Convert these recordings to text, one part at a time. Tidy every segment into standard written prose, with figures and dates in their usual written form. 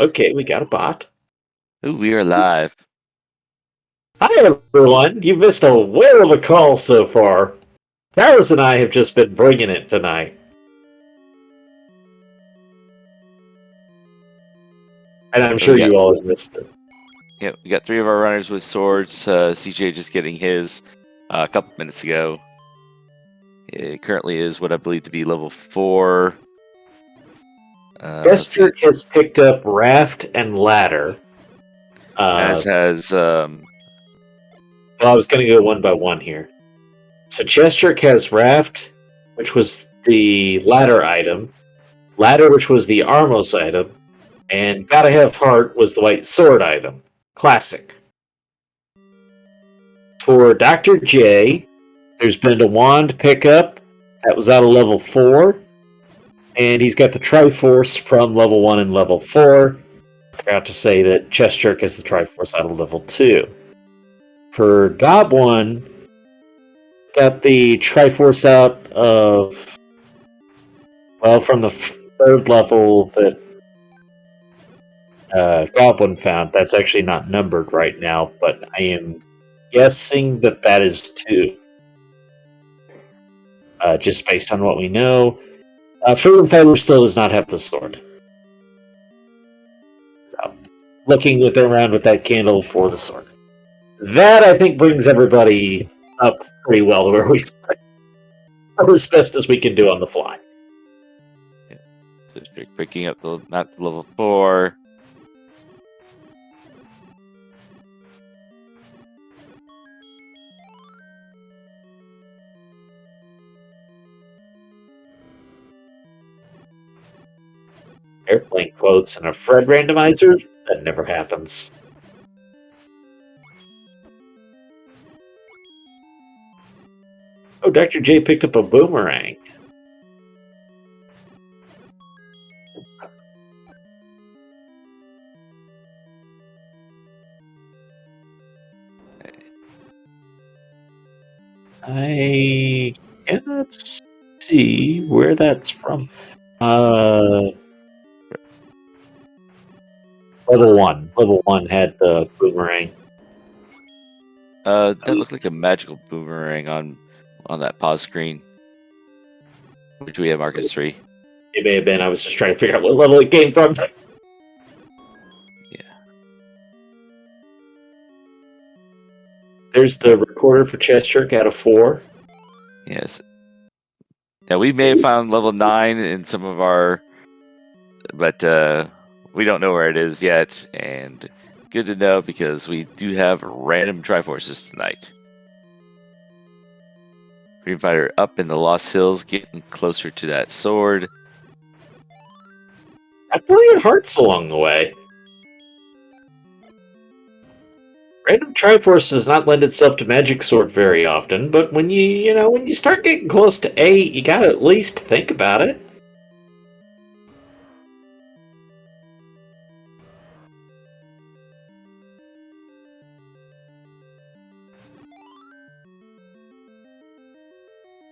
Okay, we got a bot. Ooh, we are live. Hi, everyone. You missed a whale of a call so far. Paris and I have just been bringing it tonight. And I'm sure you all have missed it. Yeah, we got 3 of our runners with swords. CJ just getting his a couple minutes ago. It currently is what I believe to be level 4. Gesture has picked up Raft and Ladder. As has Well, I was going to go one by one here. So Gesture has Raft, which was the ladder item, Ladder, which was the Armos item, and Gotta Have Heart was the white sword item. Classic. For Dr. J, there's been a wand pickup that was out of level 4, and he's got the Triforce from level 1 and level 4. I forgot to say that Chest Jerk is the Triforce out of level 2. For Goblin, got the Triforce out of, well, from the 3rd level that Goblin found. That's actually not numbered right now, but I am guessing that that is 2. Just based on what we know. Freedom Fighter still does not have the sword. So, looking around with that candle for the sword. That, I think, brings everybody up pretty well to where we are as best as we can do on the fly. Yeah. So picking up the map level 4. Airplane quotes and a Fred randomizer? That never happens. Oh, Dr. J picked up a boomerang. I cannot see where that's from. Level 1. Level 1 had the boomerang. That looked like a magical boomerang on that pause screen. Which we have marked as 3. It may have been. I was just trying to figure out what level it came from. Yeah. There's the recorder for Chest Jerk out of 4. Yes. Now we may have found level 9 in some of our, but we don't know where it is yet. And good to know because we do have random Triforces tonight. Freedom Fighter up in the Lost Hills, getting closer to that sword. Got plenty of hearts along the way. Random Triforce does not lend itself to Magic Sword very often, but when you start getting close to 8, you gotta at least think about it.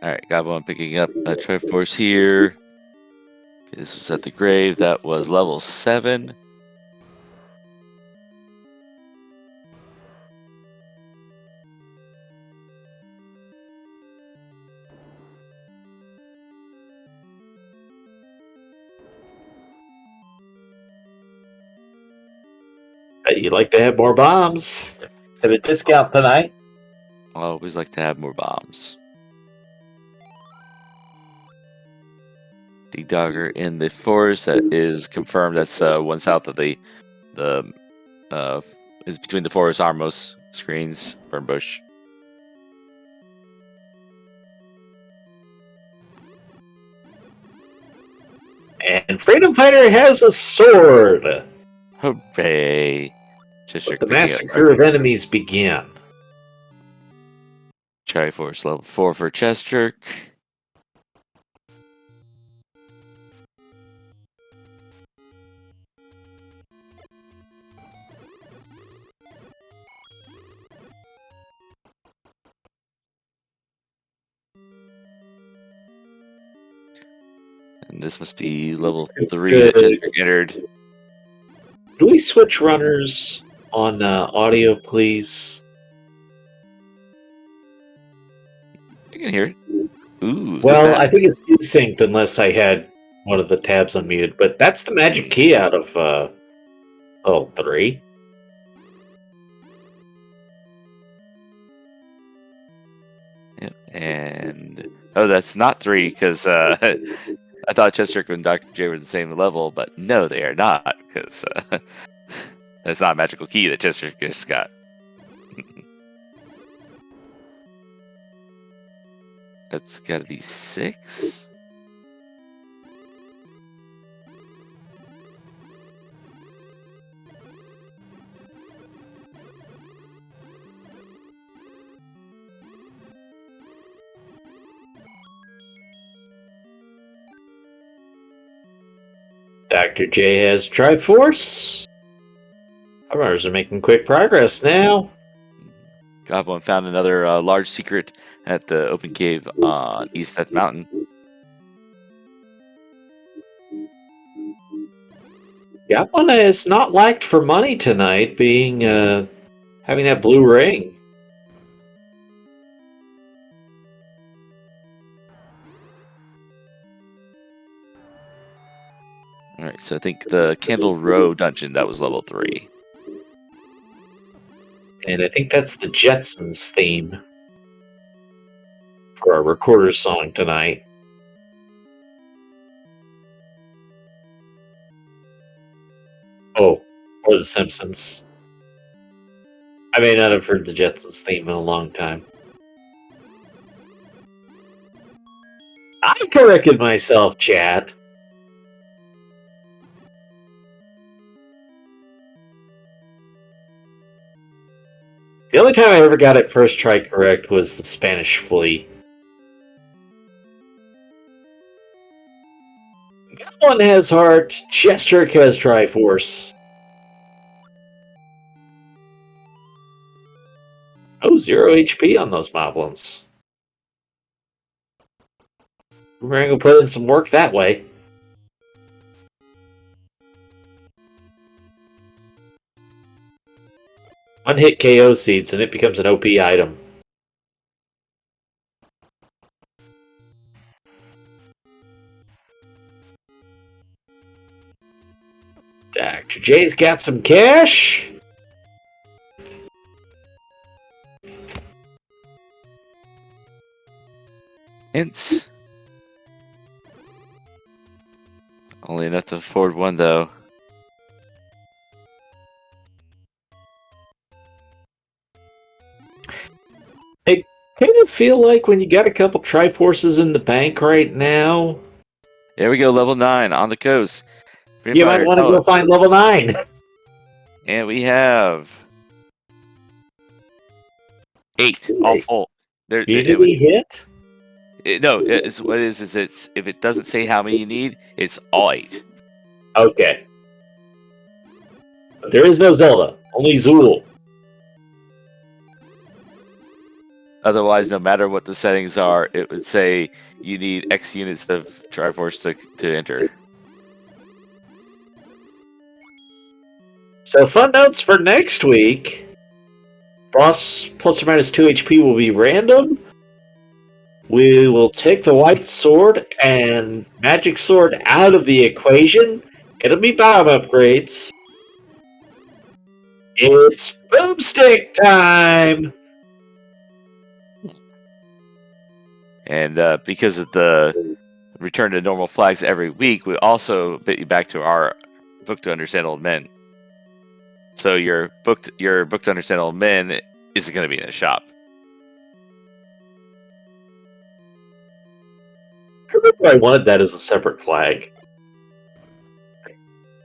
Alright, got one picking up a Triforce here. This was at the grave. That was level 7. You'd like to have more bombs at a discount tonight. I always like to have more bombs. D-Dogger in the forest. That is confirmed. That's one south of the is between the forest Armos screens, Burn Bush. And Freedom Fighter has a sword. Hooray! Let the massacre of enemies begin. Triforce level 4 for Chest Jerk. And this must be level 3 that Chest Jerk entered. Do we switch runners on audio, please? You can hear it. Ooh, Well, look I at think it's desynced unless I had one of the tabs unmuted, but that's the magic key out of level 3. that. Yep. And that's not 3 because I thought Chestrick and Dr. J were the same level, but no, they are not because that's not a magical key that Chestrick just got. That's got to be 6. Dr. J has Triforce. Our runners are making quick progress now. Goblin found another large secret at the open cave on East Death Mountain. Goblin is not lacked for money tonight, being having that blue ring. All right, so I think the Candle Row dungeon, that was level 3. And I think that's the Jetsons theme for our recorder song tonight. Oh, or the Simpsons. I may not have heard the Jetsons theme in a long time. I corrected myself, chat. The only time I ever got it first try correct was the Spanish Flea. That one has heart. Chestrick has Triforce. Oh, 0 HP on those moblins. We're going to put in some work that way. One hit KO seeds and it becomes an OP item. Dr. J's got some cash. Hints. Only enough to afford one, though. I kind of feel like when you got a couple Triforces in the bank right now, There we go, level 9 on the coast. you might want to go find level 9. And we have 8, all full. Unity hit? No, it's what it is it's if it doesn't say how many you need, it's all 8. Okay. But there is no Zelda, only Zool. Otherwise, no matter what the settings are, it would say you need X units of Triforce to enter. So fun notes for next week. Boss plus or minus 2 HP will be random. We will take the white sword and magic sword out of the equation. It'll be bomb upgrades. It's boomstick time! And because of the return to normal flags every week, we also bit you back to our book to understand old men. So your book to understand old men isn't going to be in a shop. I remember I wanted that as a separate flag.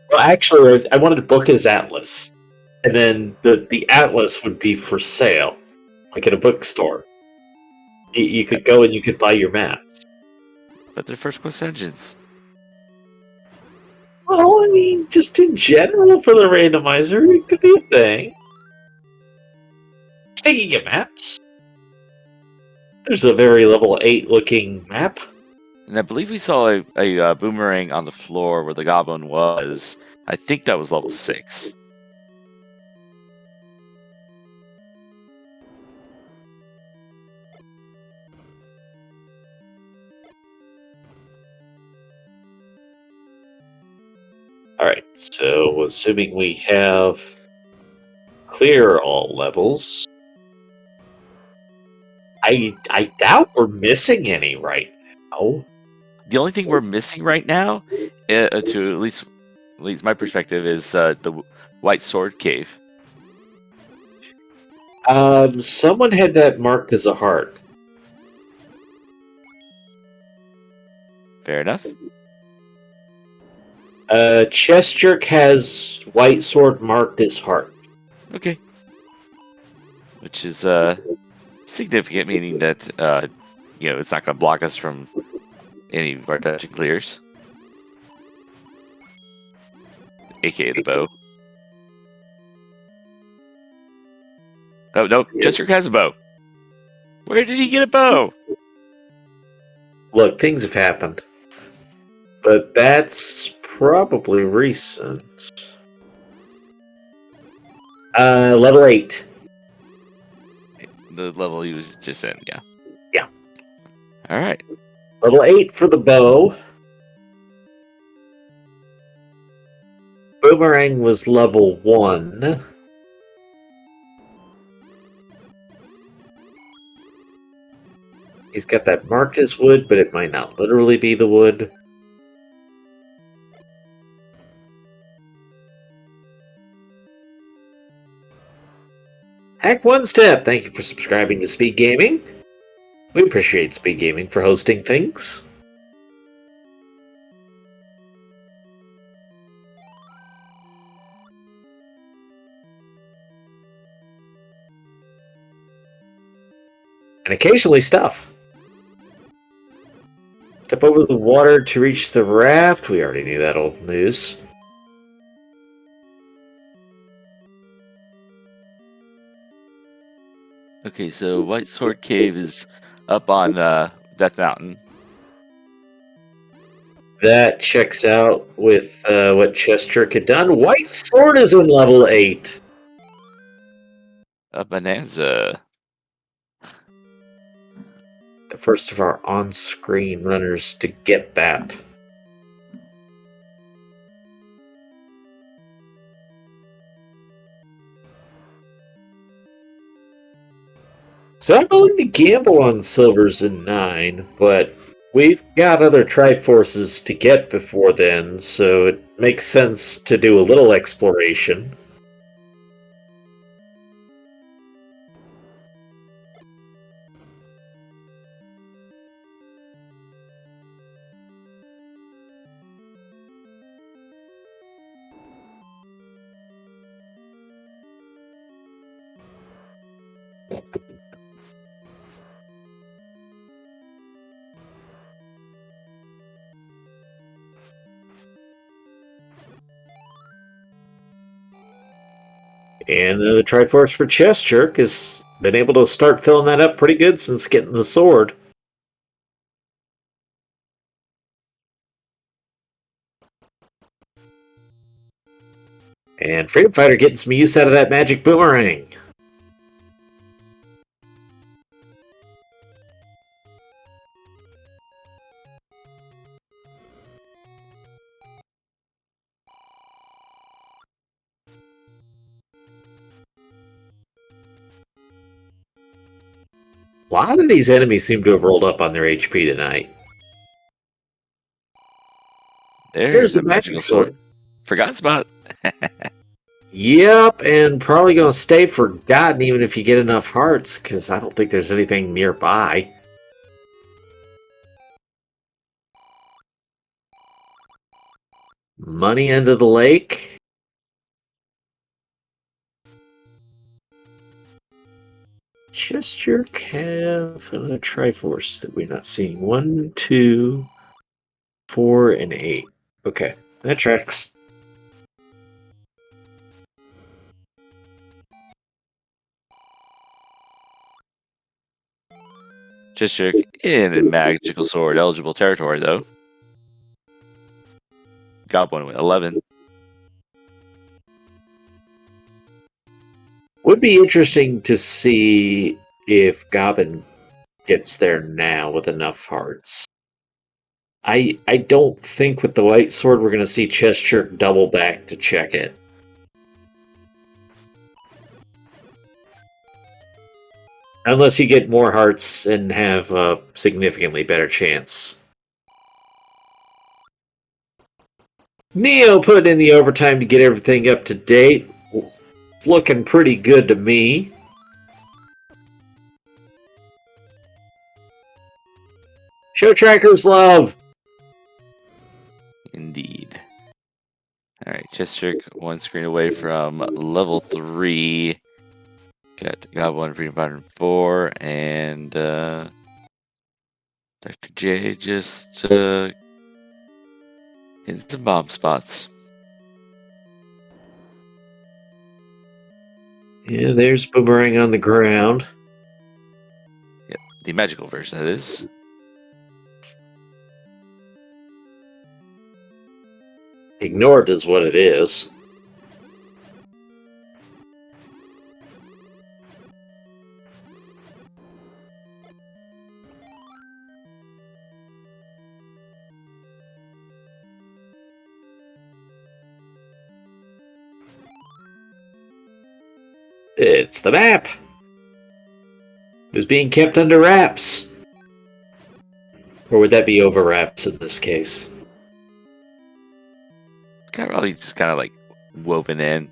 Well, actually, I wanted to book as Atlas. And then the Atlas would be for sale, like at a bookstore. You could go and you could buy your maps. But they're first quest engines. Well, I mean, just in general for the randomizer, it could be a thing. Speaking of maps, there's a very level 8 looking map. And I believe we saw a boomerang on the floor where the goblin was. I think that was level 6. Alright, so assuming we have clear all levels, I doubt we're missing any right now. The only thing we're missing right now, to at least my perspective, is the White Sword Cave. Someone had that marked as a heart. Fair enough. Chest Jerk has White Sword marked as heart. Okay. Which is significant, meaning that it's not going to block us from any of our dungeon clears, aka the bow. Oh no, Jester has a bow. Where did he get a bow? Look, things have happened. But that's probably recent. Level 8. The level he was just in, yeah. Yeah. Alright. Level 8 for the bow. Boomerang was level 1. He's got that marked as wood, but it might not literally be the wood. Hack One Step, thank you for subscribing to Speed Gaming. We appreciate Speed Gaming for hosting things. And occasionally stuff. Step over the water to reach the raft. We already knew that old news. Okay, so White Sword Cave is up on Death Mountain. That checks out with what Chest Jerk had done. White Sword is in level 8. A bonanza. The first of our on-screen runners to get that. So I'm willing to gamble on silvers in 9, but we've got other Triforces to get before then, so it makes sense to do a little exploration. And the Triforce for Chest Jerk has been able to start filling that up pretty good since getting the sword. And Freedom Fighter getting some use out of that magic boomerang. A lot of these enemies seem to have rolled up on their HP tonight. There's the magical sword. Forgot about it. Yep, and probably going to stay forgotten even if you get enough hearts, because I don't think there's anything nearby. Money under the lake. Chest Jerk have another Triforce that we're not seeing. 1, 2, 4, and 8. Okay, that tracks. Chest Jerk in a magical sword eligible territory, though. Got one with 11. Would be interesting to see if Goblin gets there now with enough hearts. I don't think with the light sword we're going to see Chester double back to check it. Unless you get more hearts and have a significantly better chance. Neo put in the overtime to get everything up to date. Looking pretty good to me. Show trackers love. Indeed. All right, Chester, one screen away from level 3. Got one Freedom Fighter 4, and Dr. J just hitting some bomb spots. Yeah, there's Boomerang on the ground. Yep, the magical version, that is. Ignored is what it is. It's the map. It was being kept under wraps. Or would that be over wraps in this case? It's probably just kind of like woven in.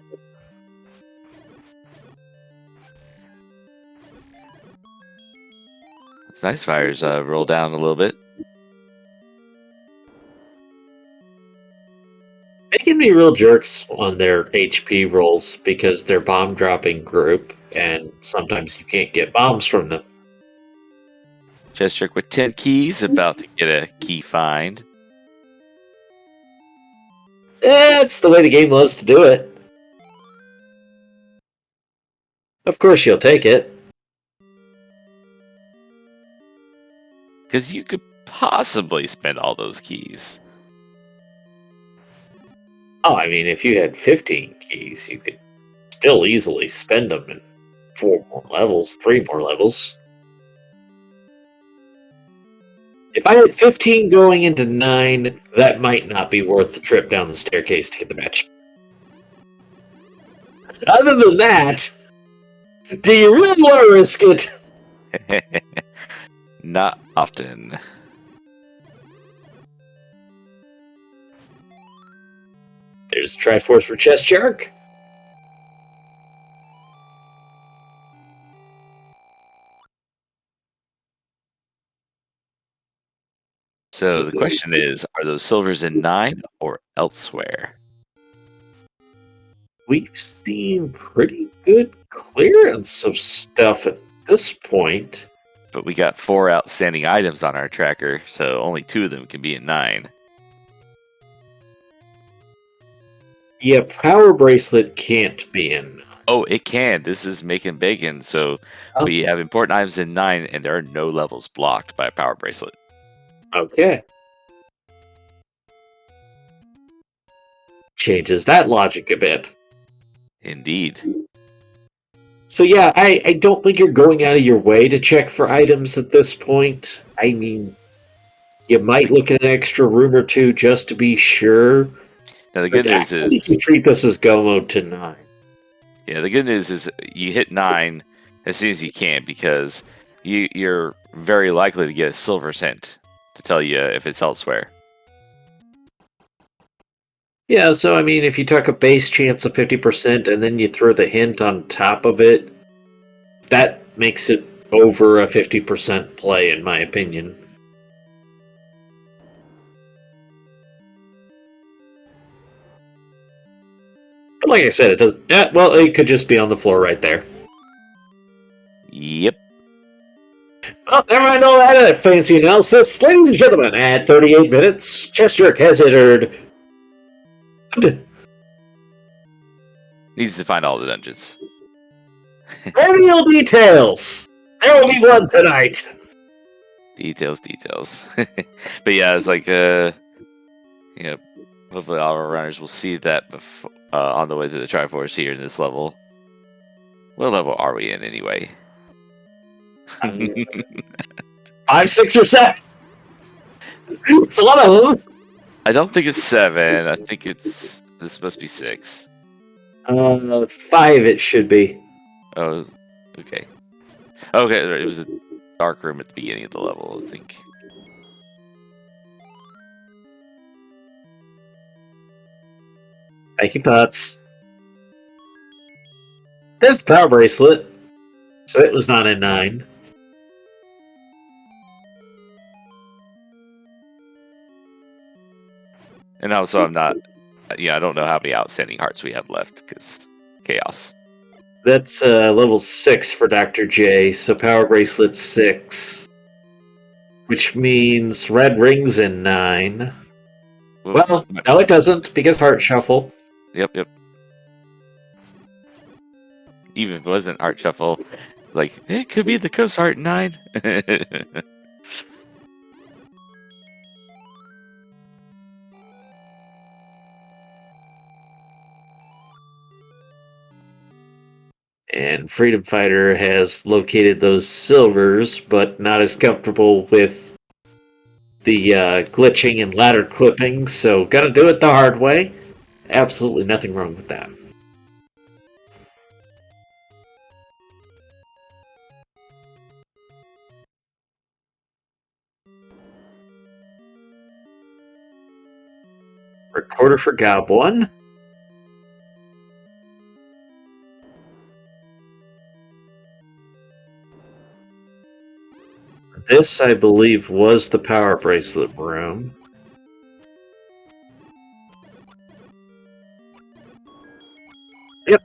It's nice fires roll down a little bit. They can be real jerks on their HP rolls because they're bomb dropping group, and sometimes you can't get bombs from them. Chester with 10 keys, about to get a key find. That's the way the game loves to do it. Of course you'll take it. Because you could possibly spend all those keys. Oh, I mean, if you had 15 keys, you could still easily spend them in 4 more levels, 3 more levels. If I had 15 going into 9, that might not be worth the trip down the staircase to get the match. Other than that, do you really want to risk it? Not often. There's Triforce for Chest Shark. So the question is, are those silvers in 9 or elsewhere? We've seen pretty good clearance of stuff at this point. But we got 4 outstanding items on our tracker, so only 2 of them can be in 9. Yeah, Power Bracelet can't be in. Oh, it can. This is Makin Bacon, so we have important items in 9, and there are no levels blocked by a Power Bracelet. Okay. Changes that logic a bit. Indeed. So yeah, I don't think you're going out of your way to check for items at this point. I mean, you might look at an extra room or two just to be sure. Now the good news is you can treat this as go mode to 9. Yeah, the good news is you hit 9 as soon as you can, because you're very likely to get a silver hint to tell you if it's elsewhere. Yeah, so I mean, if you took a base chance of 50% and then you throw the hint on top of it, that makes it over a 50% play, in my opinion. But like I said, it does. Yeah, well, it could just be on the floor right there. Yep. Oh, never mind all that fancy analysis. Ladies and gentlemen, at 38 minutes, Chester has entered. Needs to find all the dungeons. Trivial details. There will be one tonight. Details. But yeah, it's like, hopefully all our runners will see that on the way to the Triforce here in this level. What level are we in anyway? 5, 6, or 7. It's one of them. I don't think it's 7. I think this must be 6. 5 it should be. Oh, okay. Okay, it was a dark room at the beginning of the level, I think. Making thoughts. There's the power bracelet. So it was not in 9. And also, I'm not. Yeah, I don't know how many outstanding hearts we have left because chaos. That's level 6 for Dr. J, so power bracelet 6. Which means red rings in 9. Well, no it doesn't, because heart shuffle. Yep. Even if it wasn't Heart Shuffle, like, it could be the Coast Heart 9. And Freedom Fighter has located those silvers, but not as comfortable with the glitching and ladder clipping, so gotta do it the hard way. Absolutely nothing wrong with that. Recorder for Goblin. This, I believe, was the power bracelet room. Yep.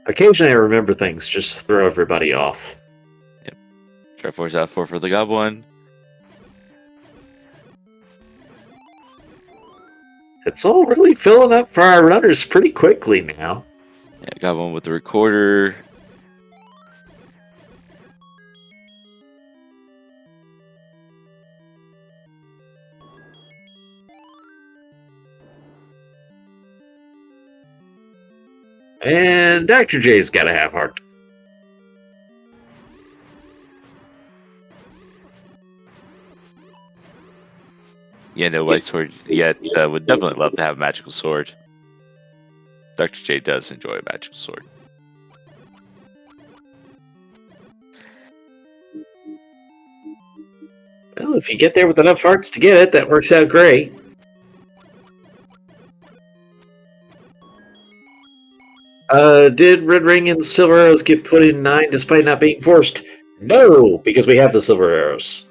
Occasionally I remember things just to throw everybody off. Yep. Triforce out 4 for the Goblin. It's all really filling up for our runners pretty quickly now. Yeah, Goblin with the Recorder. And Dr. J's got to have heart. Yeah, no white sword yet. Would definitely love to have a magical sword. Dr. J does enjoy a magical sword. Well, if you get there with enough hearts to get it, that works out great. Did Red Ring and Silver Arrows get put in 9 despite not being forced? No, because we have the Silver Arrows.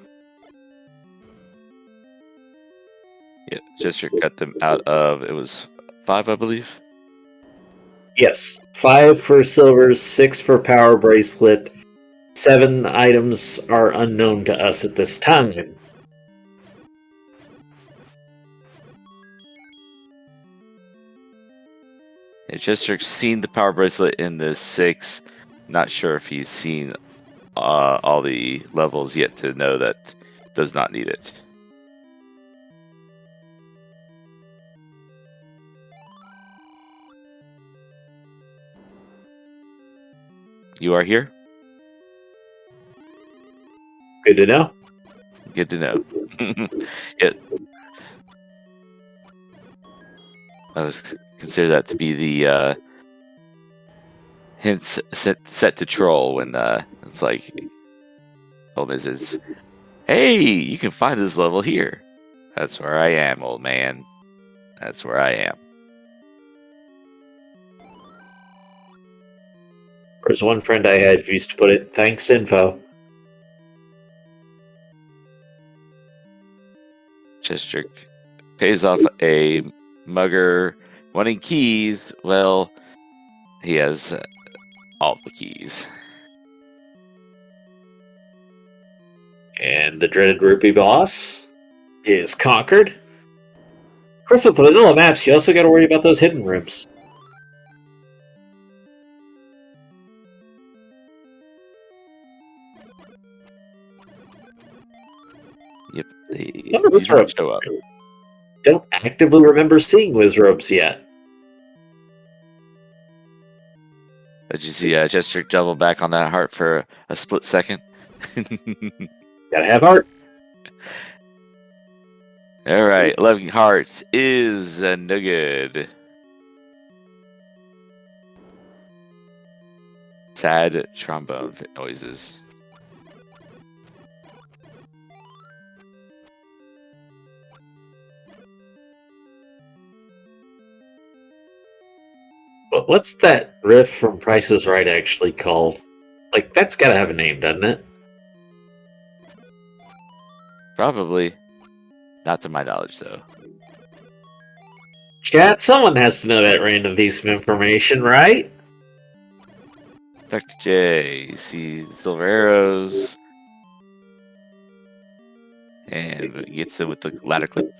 Yeah, Gesture cut them out of, it was 5, I believe. Yes, 5 for silvers, 6 for power bracelet. 7 items are unknown to us at this time. Yeah, Jester's seen the power bracelet in the 6. Not sure if he's seen all the levels yet to know that does not need it. You are here? Good to know. Good to know. I was consider that to be the hints set to troll when it's like, old man says, "Hey, you can find this level here." That's where I am, old man. That's where I am. There's one friend I had who used to put it, "Thanks, info." Chester pays off a mugger wanting keys. Well, he has all the keys. And the dreaded rupee boss is conquered. Of course, with vanilla maps, you also got to worry about those hidden rooms. Yep, Wizrobes show up. Don't actively remember seeing Wizrobes yet. Did you see Gesture double back on that heart for a split second? Gotta have heart. All right, 11 hearts is no good. Sad trombone noises. What's that riff from Price is Right actually called? Like, that's gotta have a name, doesn't it? Probably. Not to my knowledge, though. Chat, someone has to know that random piece of information, right? Dr. J, you see silver arrows. And gets it with the ladder clip.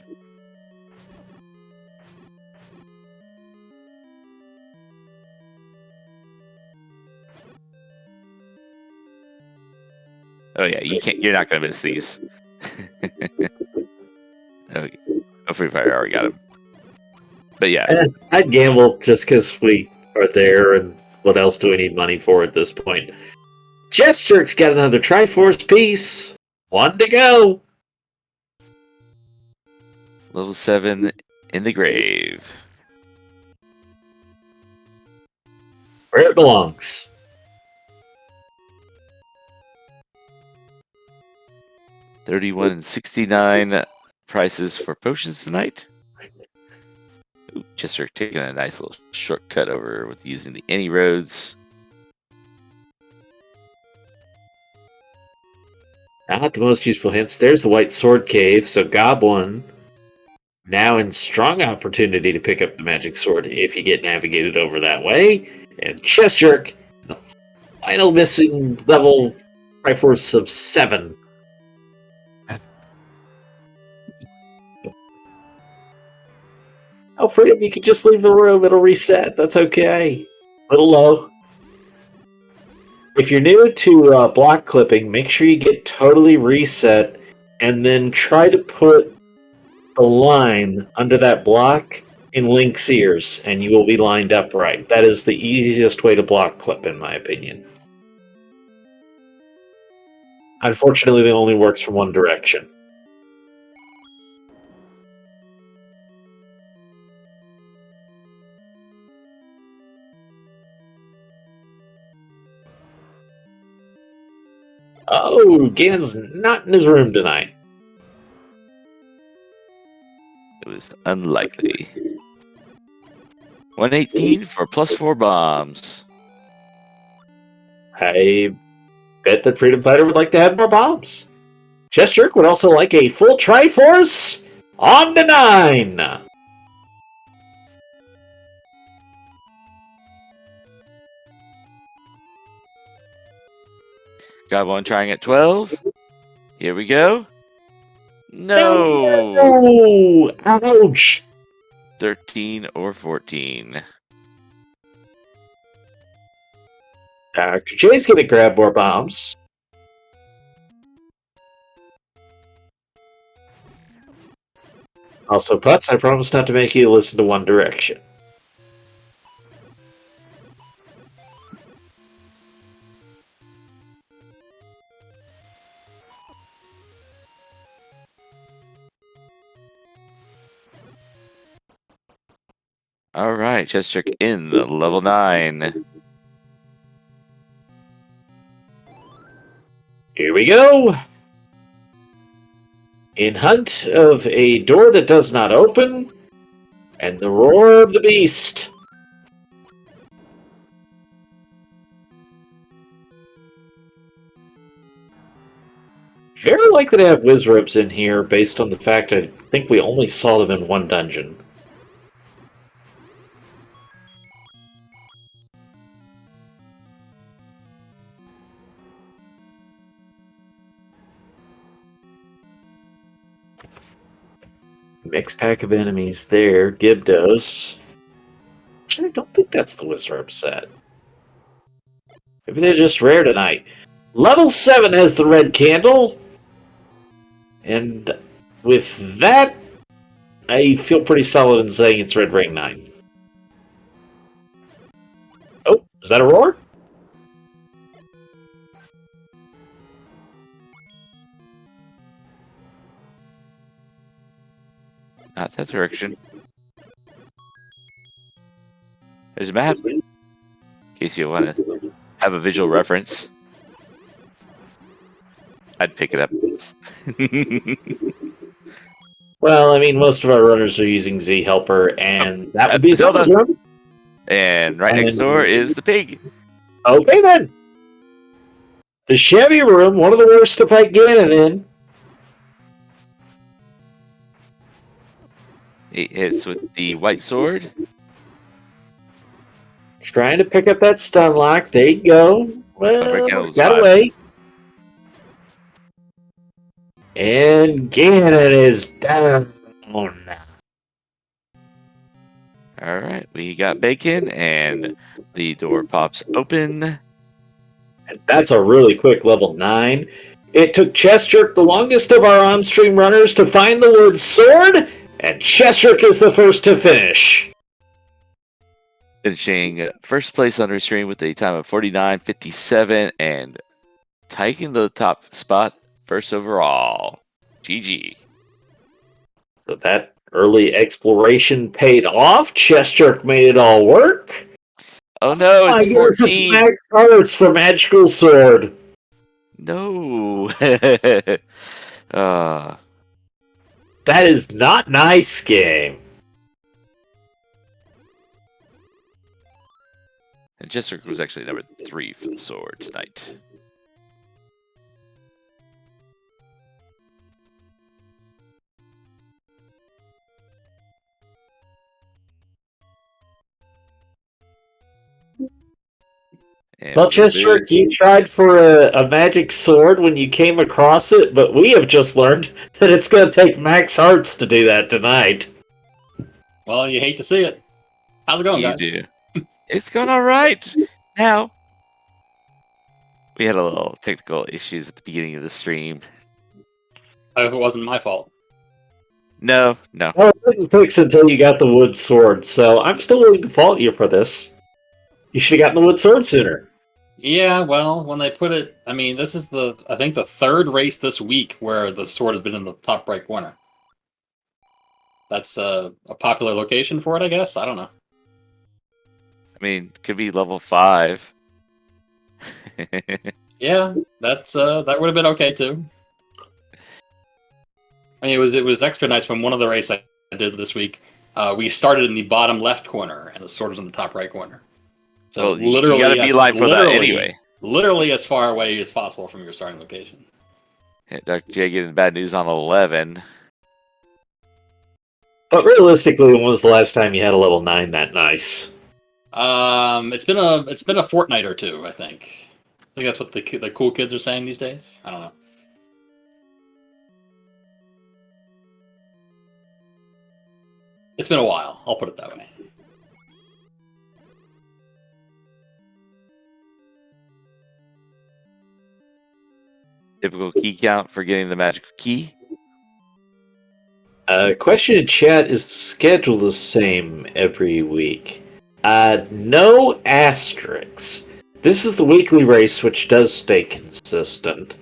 Oh yeah, you're not gonna miss these. Okay. Oh, Free Fire already got him. But yeah. I'd gamble just because we are there, and what else do we need money for at this point? Jerk's got another Triforce piece. One to go. Level 7 in the grave. Where it belongs. $31 and $69 prices for potions tonight. Ooh, Chester taking a nice little shortcut over with using the any roads. Not the most useful hints. There's the White Sword Cave, so Goblin now in strong opportunity to pick up the Magic Sword if you get navigated over that way. And Jerk, the final missing level Triforce of 7. Oh, Freedom, you can just leave the room. It'll reset. That's okay. Little low. If you're new to block clipping, make sure you get totally reset and then try to put the line under that block in Link's ears, and you will be lined up right. That is the easiest way to block clip, in my opinion. Unfortunately, it only works from one direction. Oh, Ganon's not in his room tonight. It was unlikely. 118 for +4 bombs. I bet that Freedom Fighter would like to have more bombs. Jerk would also like a full Triforce on the 9. Got one trying at 12. Here we go. No! Oh, ouch! 13 or 14. Dr. J's gonna grab more bombs. Also, Putz, I promise not to make you listen to One Direction. All right, Chester in the level 9. Here we go. In hunt of a door that does not open, and the roar of the beast. Very likely to have Wizrobes in here based on the fact I think we only saw them in one dungeon. Mixed pack of enemies there. Gibdos. Actually, I don't think that's the Wizrobe set. Maybe they're just rare tonight. Level 7 has the red candle. And with that, I feel pretty solid in saying it's Red Ring 9. Oh, is that a roar? Not that direction. There's a map, in case you want to have a visual reference. I'd pick it up. Well, I mean, most of our runners are using Z Helper, and that would be Zelda. Zelda's run. And right next door is the pig. Okay, then. The Chevy room, one of the worst to fight Ganon in. It hits with the white sword. Trying to pick up that stun lock. There you go. Well, got away. And Ganon is down. Alright, we got Bacon, and the door pops open. And that's a really quick level 9. It took Chestjerk, the longest of our on-stream runners, to find the wood sword, and Chestjerk is the first to finish. Finishing first place on our stream with a time of 49:57 and taking the top spot first overall. GG. So that early exploration paid off. Chestjerk made it all work. Oh no, it's 14. It's Max Hearts for Magical Sword. No. That is not nice, game. And Chestjerk was actually number 3 for the sword tonight. And well, Chestjerk, you tried for a magic sword when you came across it, but we have just learned that it's going to take Max Hearts to do that tonight. Well, you hate to see it. How's it going, guys? You do. It's going all right. Now, we had a little technical issues at the beginning of the stream. I hope it wasn't my fault. No. Well, it didn't fix until you got the wood sword, so I'm still willing to fault you for this. You should have gotten the wood sword sooner. Yeah, well, when they put it... I mean, this is I think the third race this week where the sword has been in the top right corner. That's a popular location for it, I guess? I don't know. I mean, could be level 5. Yeah, that would have been okay too. I mean, it was extra nice from one of the races I did this week. We started in the bottom left corner, and the sword was in the top right corner. So well, literally, you gotta be live for that anyway. Literally as far away as possible from your starting location. Yeah, Dr. J getting bad news on 11. But realistically, when was the last time you had a level 9 that nice? It's been a fortnight or two, I think. I think that's what the cool kids are saying these days. I don't know. It's been a while. I'll put it that way. Typical key count for getting the magical key. Question in chat, is the schedule the same every week? No asterisks. This is the weekly race, which does stay consistent.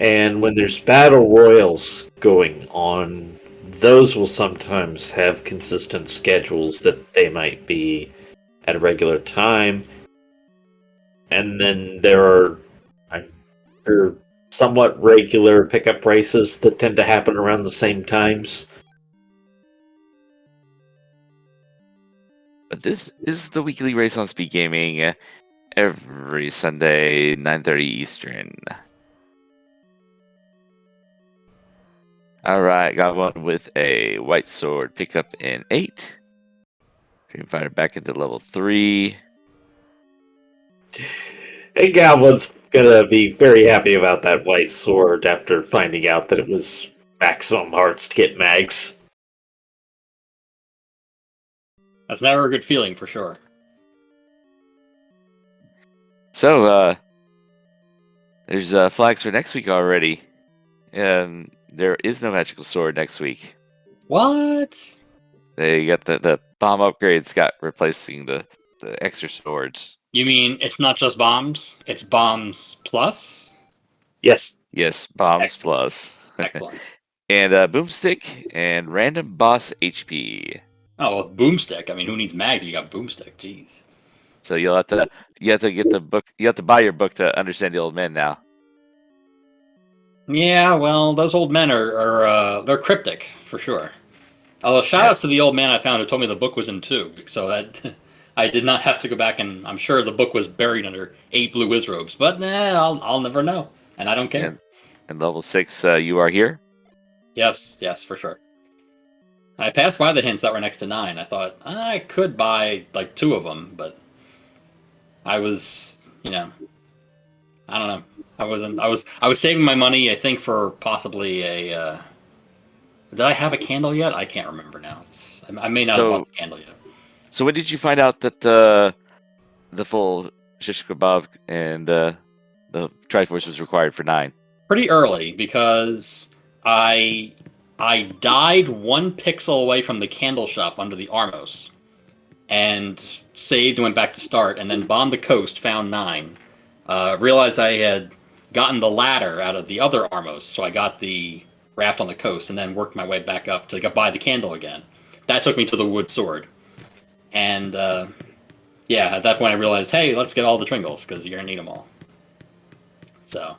And when there's battle royals going on, those will sometimes have consistent schedules that they might be at a regular time. And then there are somewhat regular pickup races that tend to happen around the same times. But this is the weekly race on Speed Gaming every Sunday, 9:30 Eastern. Alright, got one with a white sword pickup in 8. Dream Fighter back into level 3. And Goblin's gonna be very happy about that white sword after finding out that it was maximum hearts to get mags. That's never a good feeling, for sure. So, there's flags for next week already. And there is no magical sword next week. What? They got the bomb upgrades got replacing the extra swords. You mean it's not just bombs? It's bombs plus? Yes. Yes, bombs Excellent. plus. Excellent. and Boomstick, and Random Boss HP. Oh, well, Boomstick. I mean, who needs mags if you got Boomstick? Jeez. So you have to get the book. You have to buy your book to understand the old men now. Yeah, well, those old men are they're cryptic for sure. Although shout outs to the old man I found who told me the book was in 2, so that I did not have to go back, and I'm sure the book was buried under 8 blue wizrobes. But I'll never know, and I don't care. And level 6, you are here. Yes, for sure. I passed by the hints that were next to 9. I thought I could buy like 2 of them, but I was, I don't know. I was saving my money, I think, for possibly a. Did I have a candle yet? I can't remember now. I may not have bought the candle yet. So when did you find out that the full shish kebab and the Triforce was required for 9? Pretty early, because I died 1 pixel away from the candle shop under the Armos, and saved and went back to start, and then bombed the coast, found 9. Realized I had gotten the ladder out of the other Armos, so I got the raft on the coast, and then worked my way back up to buy the candle again. That took me to the wood sword. And, at that point I realized, hey, let's get all the Tringles, because you're going to need them all. So,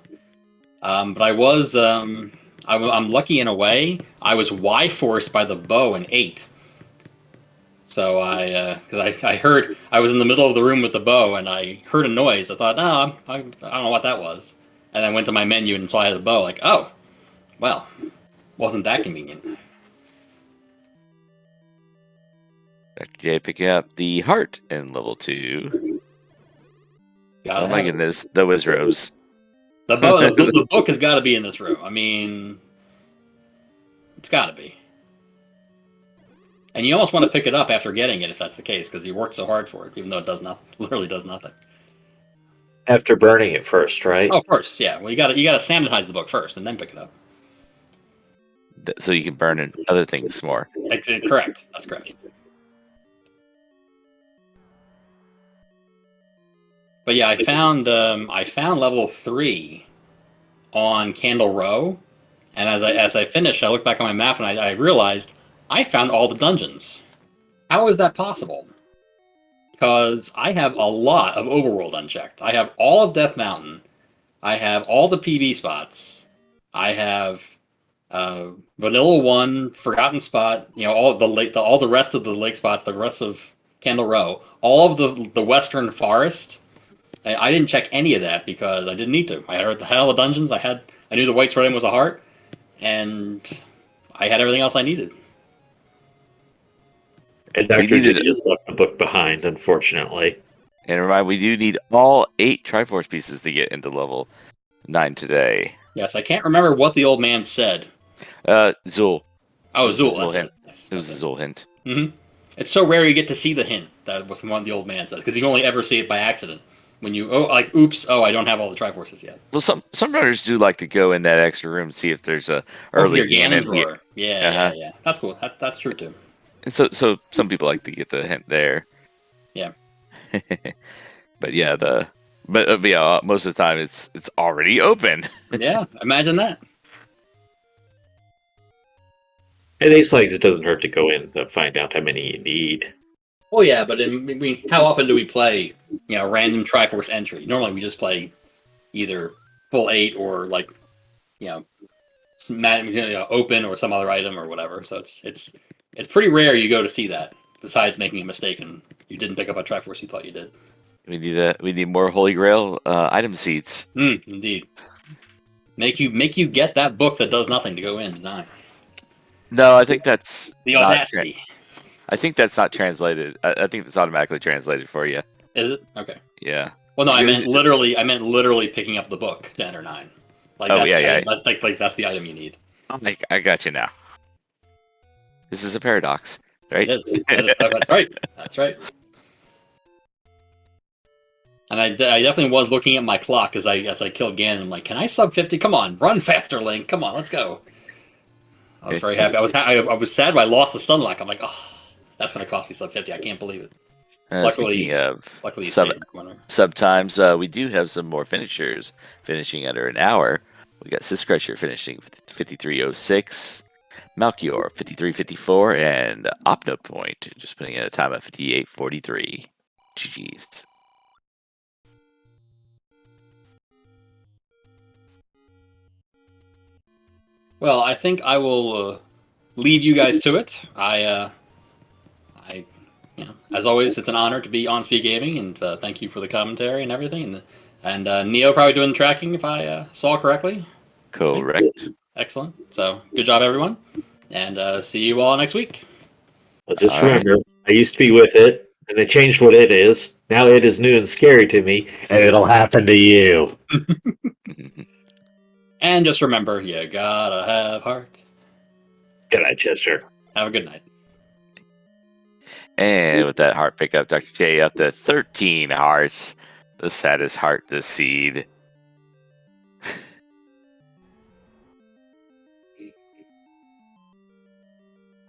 but I was, I'm lucky in a way. I was Y-forced by the bow in 8. So because I heard, I was in the middle of the room with the bow, and I heard a noise. I thought, I don't know what that was. And then went to my menu and saw I had a bow, like, oh, well, wasn't that convenient. Dr. J picking up the heart in level 2. Oh my goodness, the Wizrobes. The book has got to be in this room. I mean, it's got to be. And you almost want to pick it up after getting it if that's the case, because you worked so hard for it, even though it literally does nothing. After burning it first, right? Oh, of course, yeah. Well, you got to sanitize the book first and then pick it up. So you can burn in other things more. Correct. That's correct. But yeah, I found level 3 on Candle Row, and as I finished, I looked back on my map and I realized I found all the dungeons. How is that possible? Because I have a lot of overworld unchecked. I have all of Death Mountain. I have all the PB spots. I have Vanilla 1, Forgotten Spot. All the rest of the lake spots, the rest of Candle Row, all of the Western Forest. I didn't check any of that because I didn't need to. I had all the dungeons. I knew the White Sword was a heart, and I had everything else I needed. And Dr. J just left the book behind, unfortunately. And remember, we do need all 8 Triforce pieces to get into level 9 today. Yes, I can't remember what the old man said. Zul. Oh, Zul. Zul hint. Yes, it was a Zul hint. Mm-hmm. It's so rare you get to see the hint that was one the old man says, because you only ever see it by accident. When you oops, I don't have all the Triforces yet. Well, some runners do like to go in that extra room, see if there's a early Ganon drawer. Yeah. That's cool. That's true too. And so some people like to get the hint there. Yeah. But yeah, most of the time it's already open. Yeah, imagine that. In Ace Flags, it doesn't hurt to go in to find out how many you need. Well, yeah, but how often do we play, random Triforce entry? Normally, we just play either full 8 or open or some other item or whatever. So it's pretty rare you go to see that. Besides making a mistake and you didn't pick up a Triforce you thought you did. We need more Holy Grail item seats. Indeed. Make you get that book that does nothing to go in. No, I think that's the audacity. I think that's not translated. I think that's automatically translated for you. Is it? Okay. Yeah. Well, no, I meant literally picking up the book to enter 9. That's the item you need. I got you now. This is a paradox, right? It is. That's right. That's right. And I definitely was looking at my clock as I killed Ganon. I'm like, can I sub 50? Come on, run faster, Link. Come on, let's go. I was very happy. I was sad when I lost the stun lock. I'm like, oh, that's going to cost me sub 50. I can't believe it. Luckily, sub times, we do have some more finishers finishing under an hour We got Sis Crusher finishing 53.06, Malchior 53.54, and Optopoint just putting in a time of 58.43. GG's. Well, I think I will leave you guys to it. As always, it's an honor to be on Speed Gaming, and thank you for the commentary and everything. And Neo probably doing the tracking, if I saw correctly. Correct. Excellent. So, good job, everyone, and see you all next week. Well, just All right. remember, I used to be with it, and they changed what it is. Now it is new and scary to me, and it'll happen to you. And just remember, you gotta have heart. Good night, Chester. Have a good night. And with that heart pickup, Dr. J up to 13 hearts. The saddest heart this seed.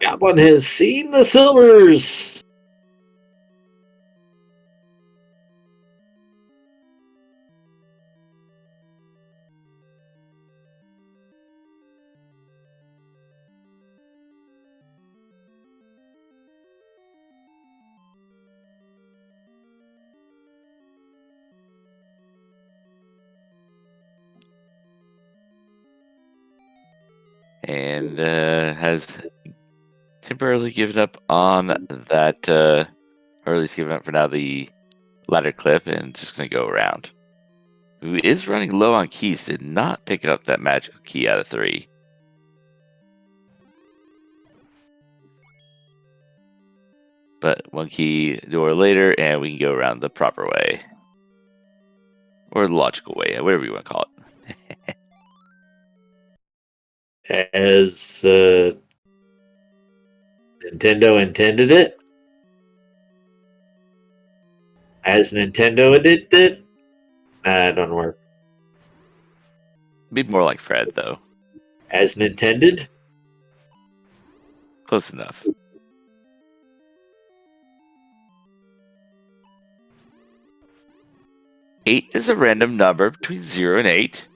Goblin has seen the silvers. And has temporarily given up on that, or at least given up for now the ladder clip, and just going to go around. Who is running low on keys, did not pick up that magical key out of 3. But 1 key door later, and we can go around the proper way. Or the logical way, whatever you want to call it. As Nintendo intended it. As Nintendo did it. Nah, it don't work. Be more like Fred, though. As intended. Close enough. 8 is a random number between 0 and 8.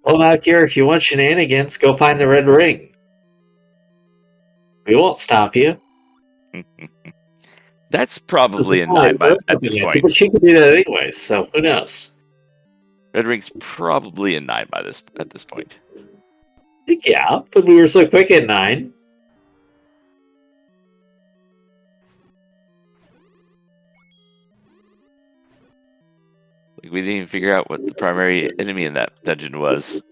Well, Malchior, if you want shenanigans, go find the red ring. We won't stop you. That's probably a 9 at this point. But she could do that anyway, so who knows? Red Ring's probably a 9 at this point. Yeah, but we were so quick at 9. We didn't even figure out what the primary enemy in that dungeon was.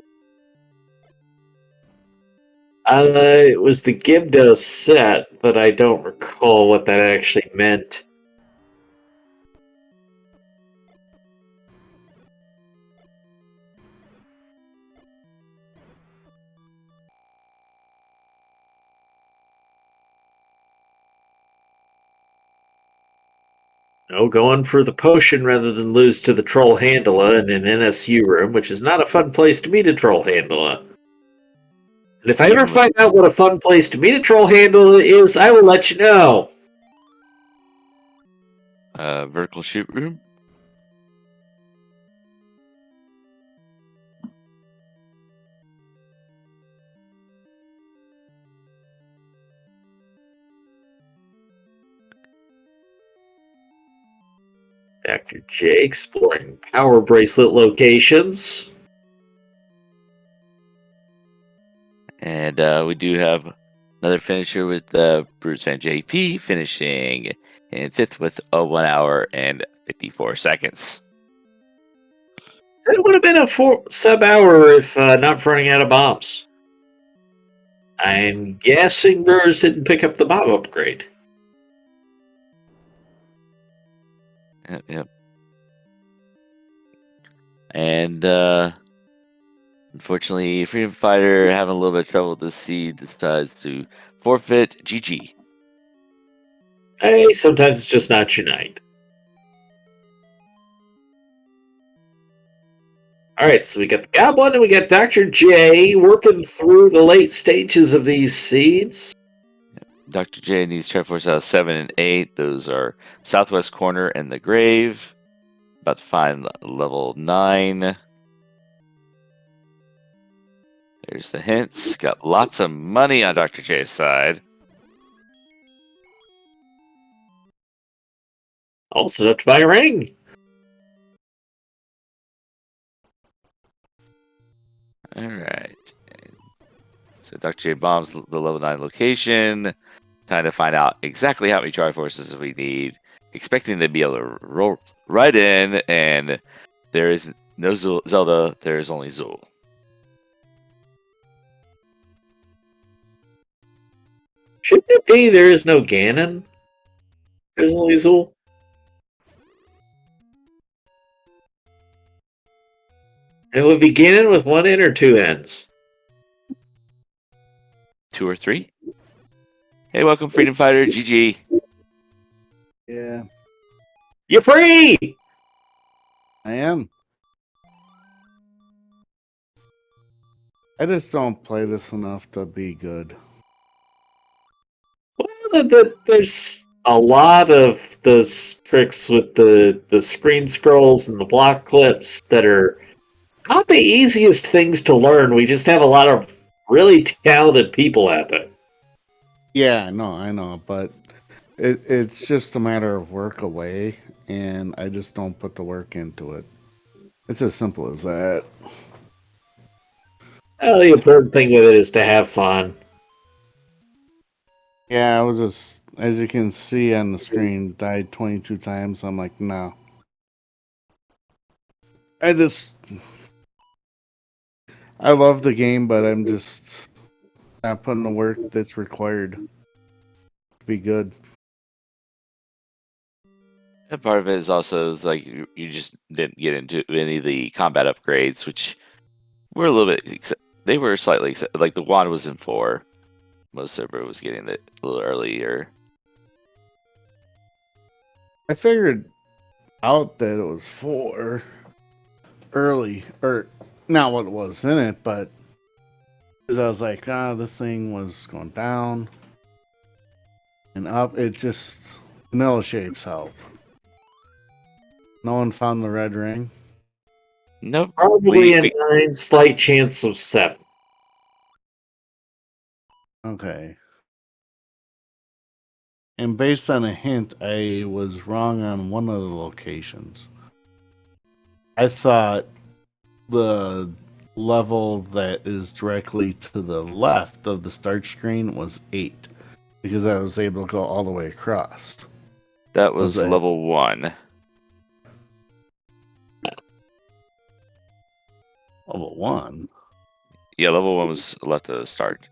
It was the Gibdo set, but I don't recall what that actually meant. No, going for the potion rather than lose to the Troll Handler in an NSU room, which is not a fun place to meet a Troll Handler. And if I ever find out what a fun place to meet a Troll Handler is, I will let you know. Vertical shoot room? Dr. J exploring power bracelet locations. And we do have another finisher with Bruce and JP finishing in 5th with 1 hour and 54 seconds. It would have been a sub-hour if not for running out of bombs. I'm guessing Brewers didn't pick up the bomb upgrade. Yep. And unfortunately, Freedom Fighter having a little bit of trouble with this seed, decides to forfeit. GG. Hey, sometimes it's just not your night. All right, so we got the Goblin and we got Dr. J working through the late stages of these seeds. Dr. J needs Triforce out of 7 and 8. Those are Southwest Corner and the Grave. About to find level 9. There's the hints. Got lots of money on Dr. J's side. Also enough to buy a ring. Alright. So Dr. J bombs the level 9 location. Trying to find out exactly how many Triforces we need. Expecting to be able to roll right in, and there is no Zelda, there is only Zool. Shouldn't it be there is no Ganon? There's only Zool. And it would be Ganon with one N or two N's. 2 or 3? Hey, welcome, Freedom Fighter. GG. Yeah, You're free! I am. I just don't play this enough to be good. Well, there's a lot of those tricks with the screen scrolls and the block clips that are not the easiest things to learn. We just have a lot of really talented people at it. Yeah, I know, but it's just a matter of work away, and I just don't put the work into it. It's as simple as that. Well, the important thing with it is to have fun. Yeah, I was just, as you can see on the screen, died 22 times. I'm like, no. I love the game, but I'm just not putting the work that's required to be good. And part of it is also like you just didn't get into any of the combat upgrades, which were a little bit. They were slightly like the wand was in 4. Most server was getting it a little earlier. I figured out that it was 4 early, or not what was in it, but because I was like, this thing was going down and up. It just vanilla shapes help. No one found the red ring. Nope. Probably a 9, slight chance of 7. Okay. And based on a hint, I was wrong on one of the locations. I thought the level that is directly to the left of the start screen was 8 because I was able to go all the way across. That was Was it? level 1. Level 1. Yeah, level 1 was left at the start.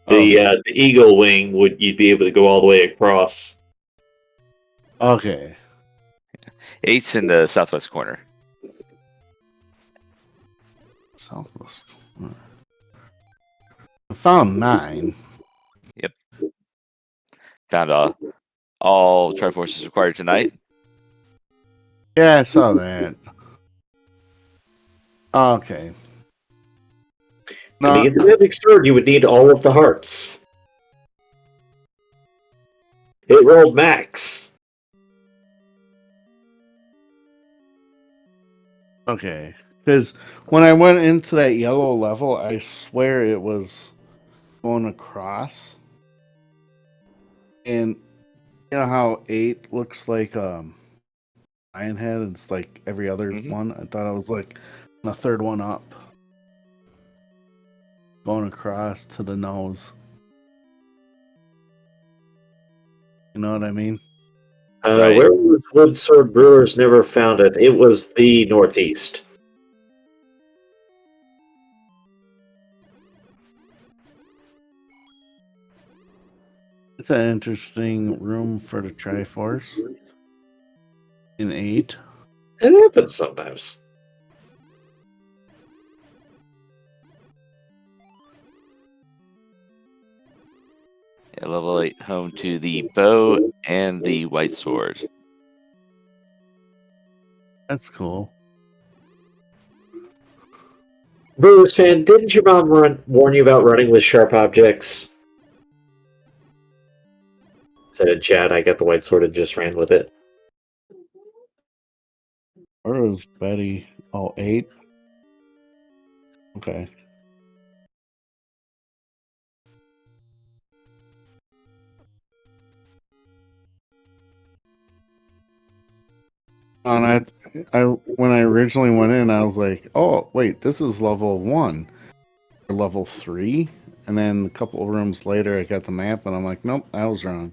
The eagle wing you'd be able to go all the way across. Okay. 8's in the southwest corner. Southwest. I found 9. Found all Triforces required tonight. Yeah, I saw that. Okay. To get the Mythic Sword, you would need all of the hearts. It rolled max. Okay. Because when I went into that yellow level, I swear it was going across. And you know how 8 looks like lion head? It's like every other one. I thought I was like the third one up. Going across to the nose. You know what I mean? Right. Where was Wood Sword Brewers? Never found it. It was the northeast. It's an interesting room for the Triforce. In 8. It happens sometimes. Yeah, level 8 home to the bow and the white sword. That's cool. Brewers fan, didn't your mom warn you about running with sharp objects? Said in chat, I got the white sword and just ran with it. Where was Betty? Oh, 8? Okay. And I when I originally went in, I was like, "Oh, wait, this is level 1 or level 3." And then a couple of rooms later, I got the map, and I'm like, "Nope, I was wrong."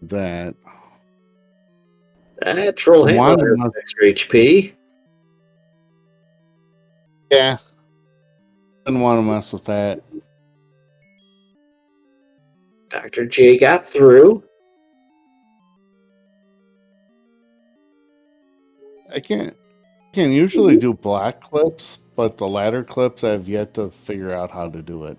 That Troll one, handler, extra HP. yeah, didn't want to mess with that. Dr. J got through. I can usually do black clips, but the ladder clips I've yet to figure out how to do it.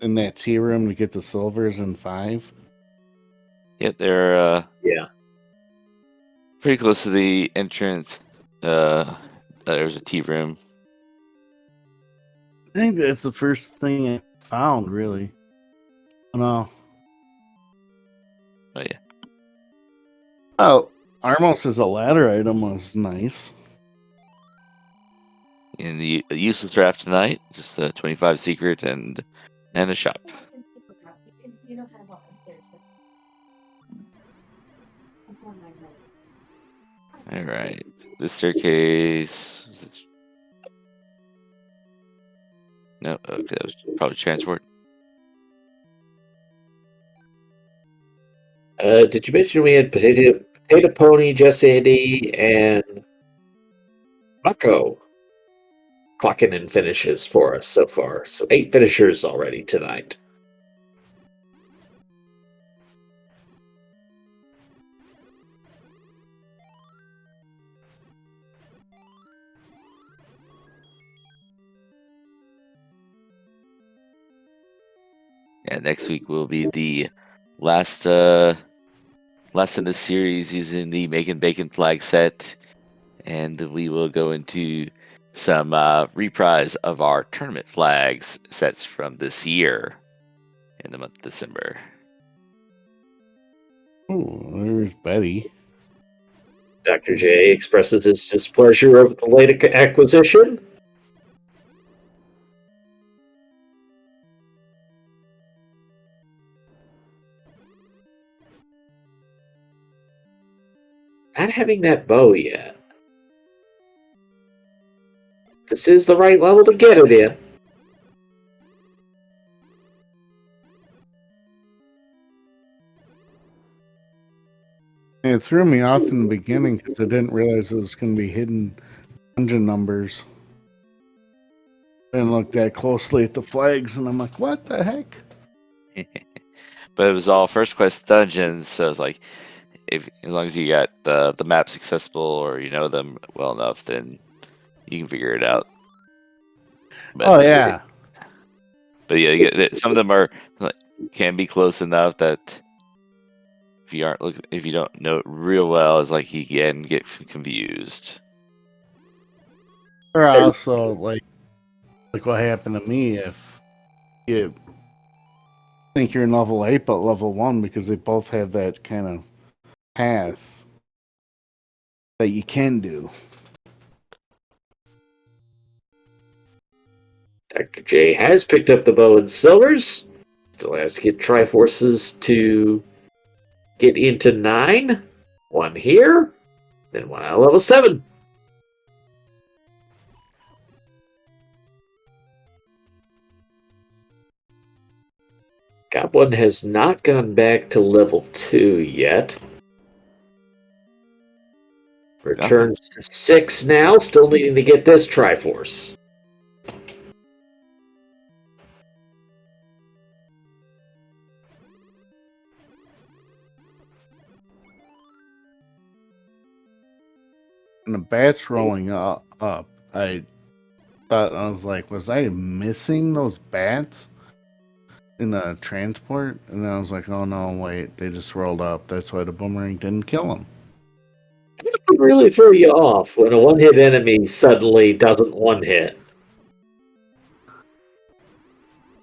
In that T room to get the silvers in 5. Yep, they're Yeah. pretty close to the entrance. There's a tea room. I think that's the first thing I found, really. No. Oh yeah. Oh, Armos as a ladder item was nice. In the useless draft tonight, just a 25 secret and a shop. All right, this staircase. No, okay, that was probably transport. Did you mention we had Potato Pony, Just Andy, and Mako clocking in finishes for us so far? So 8 finishers already tonight. Yeah, next week will be the last in the series using the Makin Bacon flag set, and we will go into some reprise of our tournament flags sets from this year in the month of December. Oh, there's Betty. Dr. J expresses his displeasure over the late acquisition. Not having that bow yet. This is the right level to get it in. And it threw me off in the beginning because I didn't realize it was going to be hidden dungeon numbers. I didn't look that closely at the flags, and I'm like, what the heck? But it was all first quest dungeons, so it's like, as long as you got the maps accessible or you know them well enough, then you can figure it out. But, Oh, yeah. But yeah, some of them are can be close enough that if you don't know it real well, it's like you can get confused. Or also, like what happened to me if you think you're in level 8 but level 1 because they both have that kind of path that you can do. Dr. J has picked up the bow and silvers. Still has to get Triforces to get into 9. 1 here, then 1 at level 7. Goblin has not gone back to level 2 yet. Returns to 6 now, still needing to get this Triforce. And the bats rolling up, I thought, I was like, was I missing those bats? in the transport, and then I was like, oh no, wait, they just rolled up. That's why the boomerang didn't kill him. It can really throw you off when a one-hit enemy suddenly doesn't one-hit.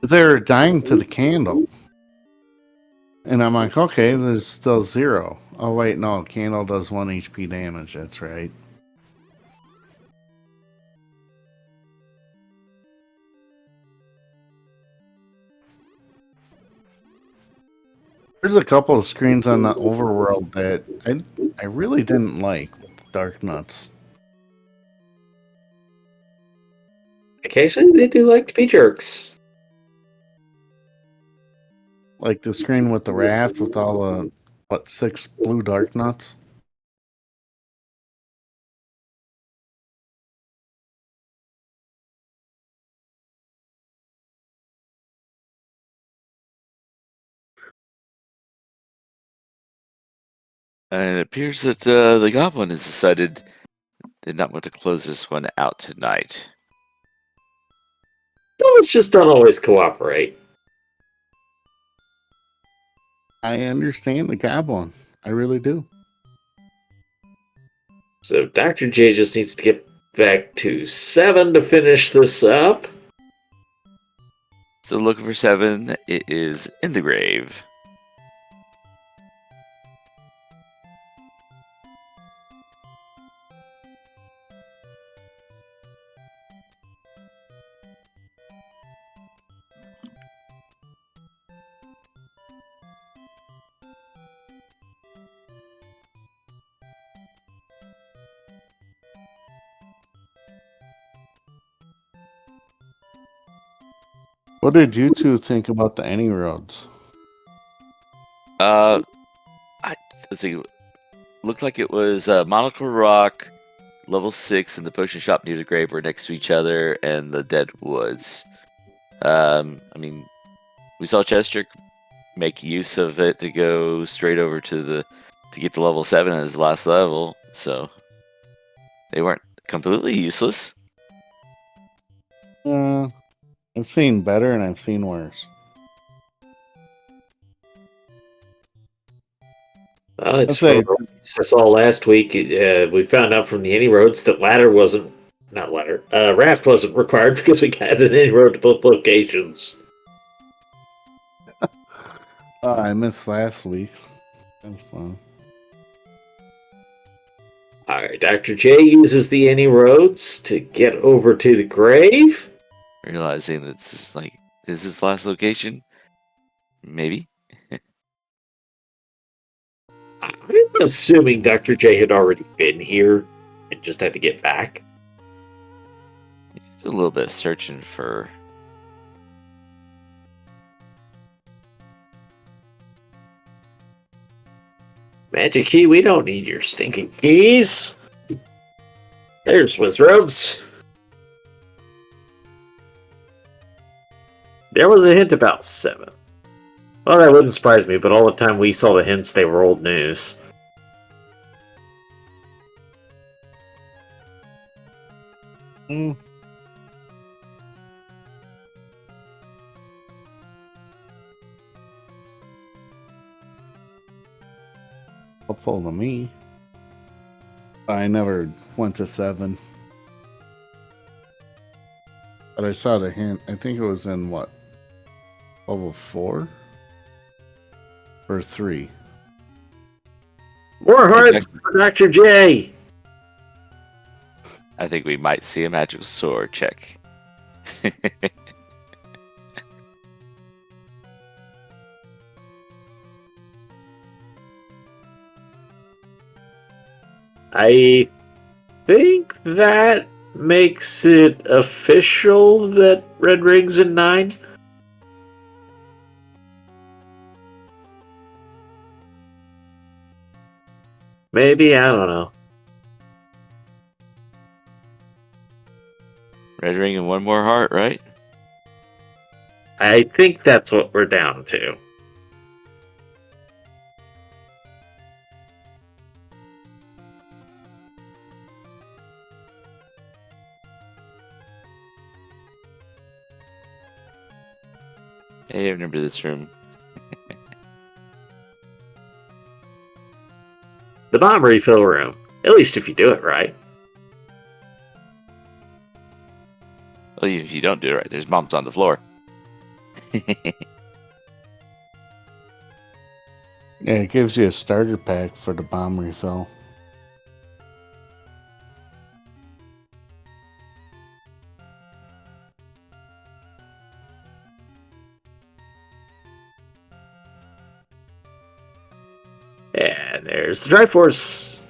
They're dying to the candle. And I'm like, okay, there's still 0. Oh, wait, no, candle does 1 HP damage. That's right. There's a couple of screens on the overworld that I really didn't like. Dark Nuts. Occasionally, they do like to be jerks. Like the screen with the raft with all the, 6 blue Dark Nuts? And it appears that the goblin has decided they not want to close this one out tonight. Those just don't always cooperate. I understand the goblin. I really do. So Dr. J just needs to get back to 7 to finish this up. Still looking for 7. It is in the grave. What did you two think about the any roads? Let's see. Looked like it was Monocle Rock, level 6, and the potion shop near the grave were next to each other, and the Dead Woods. I mean, we saw Chester make use of it to go straight over to get to level 7 as the last level, so they weren't completely useless. I've seen better and I've seen worse. Well, it's I'd say- I saw last week. We found out from the any roads that raft wasn't required because we got an any road to both locations. I missed last week's. That was fun. All right, Dr. J uses the any roads to get over to the grave. Realizing that this is his last location? Maybe? I'm assuming Dr. J had already been here and just had to get back. He's a little bit searching for... Magic key, we don't need your stinking keys. There's Wizrobes. There was a hint about 7. Well, that wouldn't surprise me, but all the time we saw the hints, they were old news. Helpful to me. I never went to 7. But I saw the hint. I think it was in what? Level 4? Or 3? More hearts for Dr. J! I think we might see a magical sword check. I think that makes it official that Red Ring's in 9. Maybe, I don't know. Red ring and 1 more heart, right? I think that's what we're down to. Hey, I remember this room. The bomb refill room. At least if you do it right. Well, if you don't do it right, there's bombs on the floor. Yeah, it gives you a starter pack for the bomb refill. And there's the Triforce.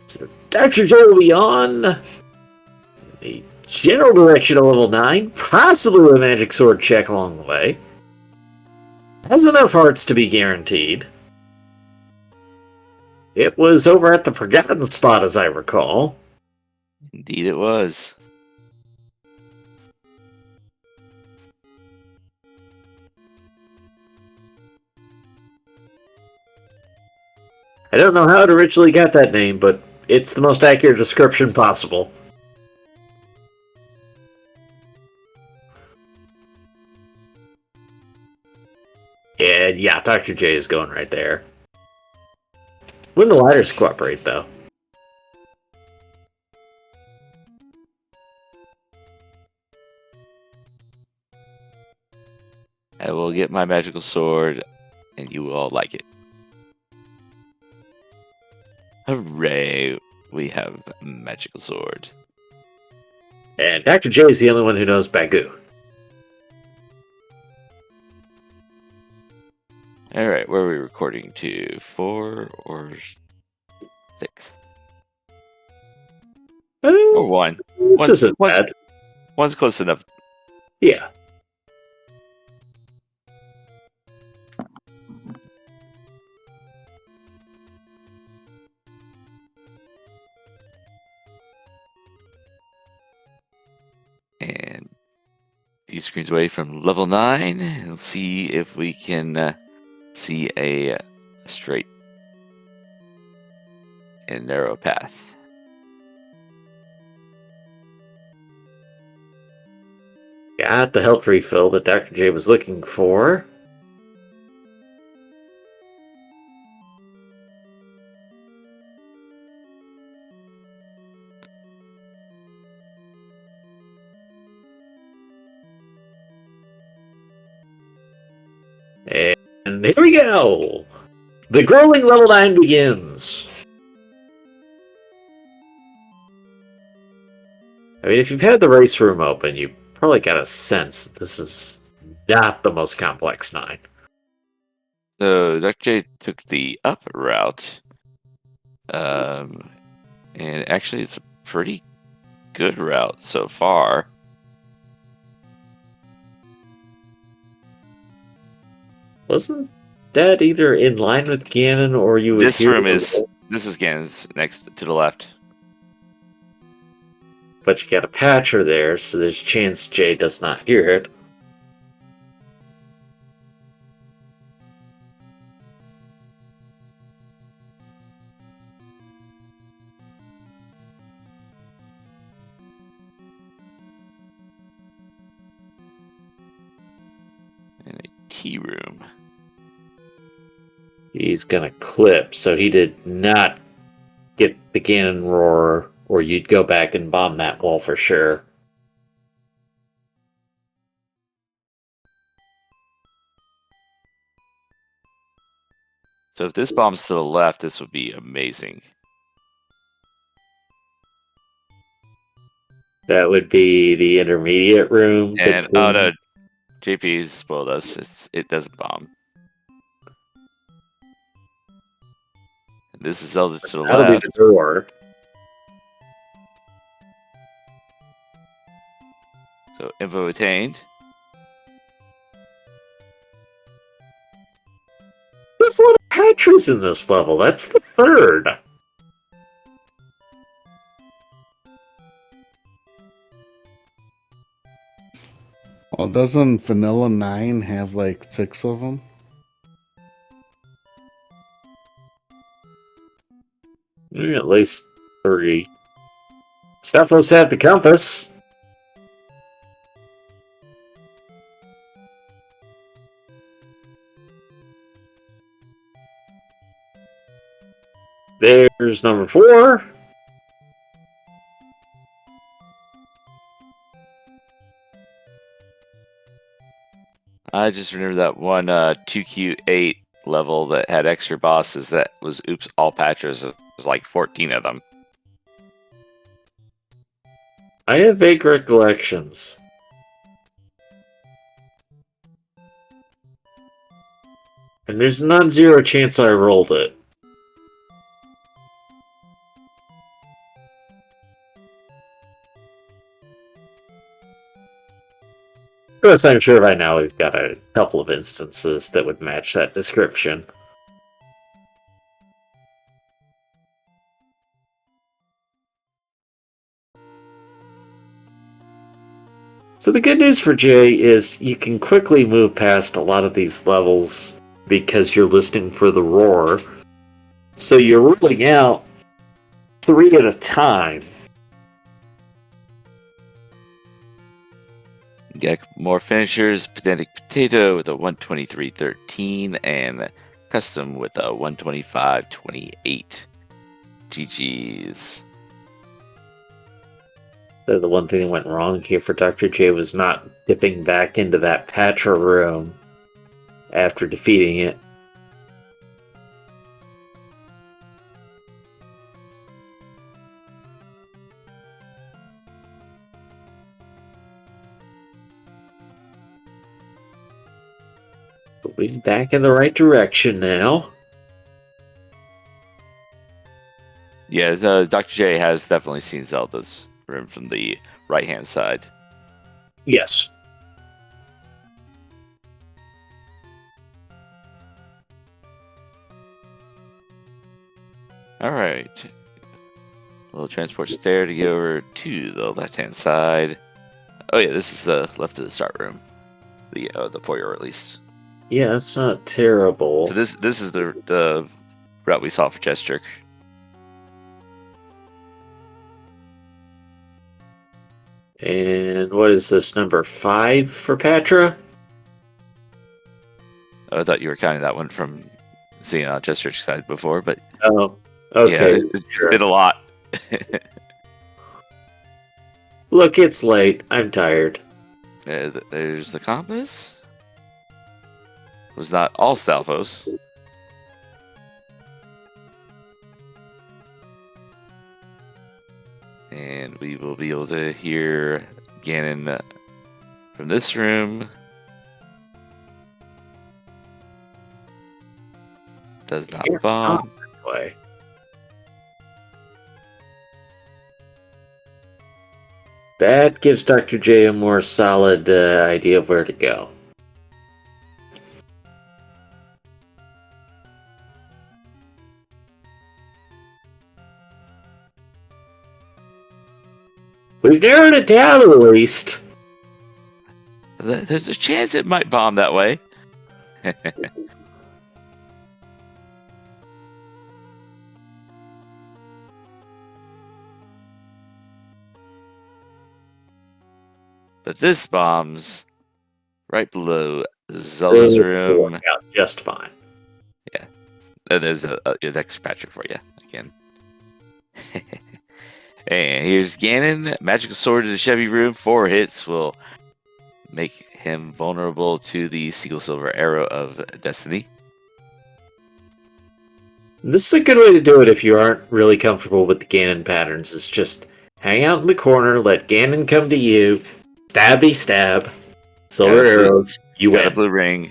So Dr. J will be on the general direction of level 9, possibly with a magic sword check along the way. Has enough hearts to be guaranteed. It was over at the Forgotten Spot, as I recall. Indeed, it was. I don't know how it originally got that name, but it's the most accurate description possible. And yeah, Dr. J is going right there. When the ladders cooperate, though. I will get my magical sword, and you will all like it. Hooray! We have a magical sword. And Dr. J is the only one who knows Bagoo. Alright, where are we recording to? 4 or 6? Or 1? This isn't bad. One's close enough. Yeah. And a few screens away from level 9. We'll see if we can see a straight and narrow path. Got the health refill that Dr. J was looking for. And here we go! The growling level 9 begins. I mean, if you've had the race room open, you probably got a sense that this is not the most complex 9. So Dr. J took the up route. And actually it's a pretty good route so far. Wasn't that either in line with Ganon or you would This hear room the- is Ganon's next to the left. But you got a patcher there, so there's a chance Jay does not hear it. In a tea room. He's gonna clip, so he did not get the Ganon roar, or you'd go back and bomb that wall for sure. So if this bomb's to the left, this would be amazing. That would be the intermediate room. And between- oh no, JP's spoiled us. It doesn't bomb. This is Zelda to the That'll be left. the door. So info attained. There's a lot of patches in this level. That's the third. Well, doesn't Vanilla 9 have like 6 of them? At least 3. Scuffles have the compass. There's number 4. I just remember that one 2Q8 level that had extra bosses that was Oops All Patches. It was like 14 of them. I have vague recollections. And there's a non-zero chance I rolled it. Of course, I'm sure by now we've got a couple of instances that would match that description. So the good news for Jay is you can quickly move past a lot of these levels because you're listening for the roar. So you're ruling out 3 at a time. Got more finishers, Pedantic Potato with a 123.13 and Custom with a 125.28. GG's. The one thing that went wrong here for Dr. J was not dipping back into that Patra room after defeating it. But we're back in the right direction now. Yeah, Dr. J has definitely seen Zelda's room from the right-hand side. Yes. All right. A little transport stair to get over to the left-hand side. Oh yeah, this is the left of the start room. The foyer, at least. Yeah, that's not terrible. So this is the route we saw for Chestrick. And what is this, number 5 for Patra? I thought you were counting that one from seeing on Chestrick's side before, but Oh, okay. yeah, it's been a lot. Look, it's late. I'm tired. There's the compass. It was not all Stalfos. And we will be able to hear Ganon from this room. Does not bomb. Way. That gives Dr. J a more solid idea of where to go. We've narrowed it down at least. There's a chance it might bomb that way. But this bombs right below Zelda's room. Work out just fine. Yeah. And there's an extra Patrick for you again. And here's Ganon. Magical Sword to the Chevy room. 4 hits will make him vulnerable to the Seagull Silver Arrow of Destiny. This is a good way to do it if you aren't really comfortable with the Ganon patterns. Is just hang out in the corner, let Ganon come to you, stabby stab, silver arrows, you Got a win. blue ring.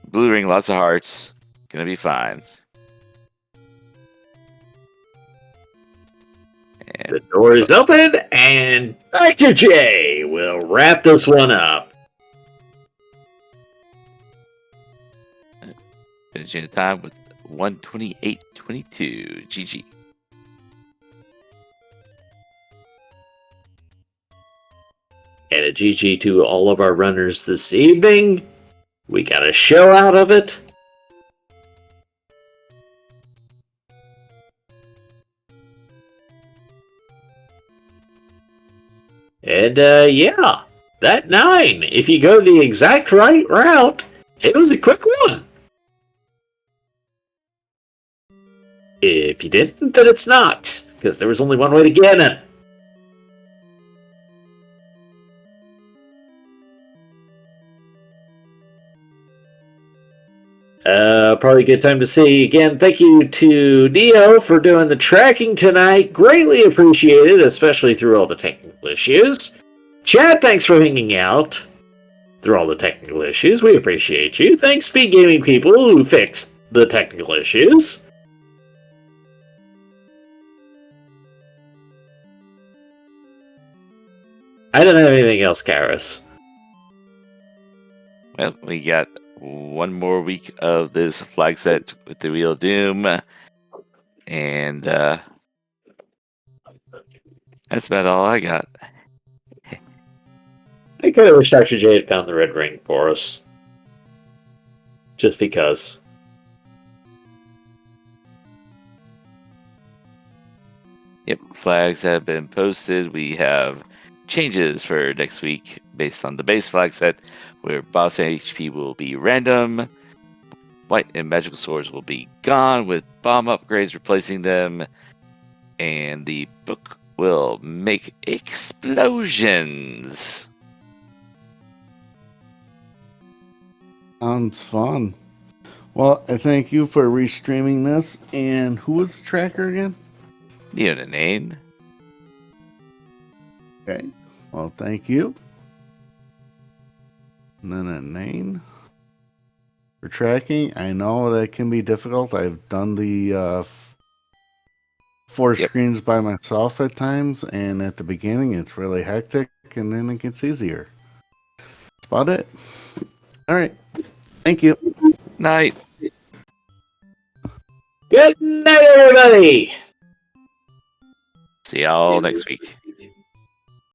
Blue ring, lots of hearts. Gonna be fine. And The door is open, and Dr. J will wrap this one up. finishing the time with 128.22. GG. And a GG to all of our runners this evening. We got a show out of it. And yeah, that 9, if you go the exact right route, it was a quick one. If you didn't, then it's not, because there was only one way to get it. Probably a good time to say again, thank you to Neo for doing the tracking tonight. Greatly appreciated, especially through all the technical issues. Chad, thanks for hanging out through all the technical issues. We appreciate you. Thanks, Speed Gaming people who fixed the technical issues. I don't have anything else, Karis. Well, we got one more week of this flag set with the Real Doom. And that's about all I got. I kind of wish Dr. J had found the red ring for us. Just because. Yep, flags have been posted. We have changes for next week based on the base flag set, where boss HP will be random. White and magical swords will be gone, with bomb upgrades replacing them. And the book will make explosions. Sounds fun. Well, I thank you for restreaming this. And who was the tracker again? Neonane. Okay. Well, thank you. And then a name for tracking. I know that can be difficult. I've done the 4 screens by myself at times, and at the beginning it's really hectic, and then it gets easier. That's about it. All right. Thank you. Night. Good night, everybody! See y'all next week.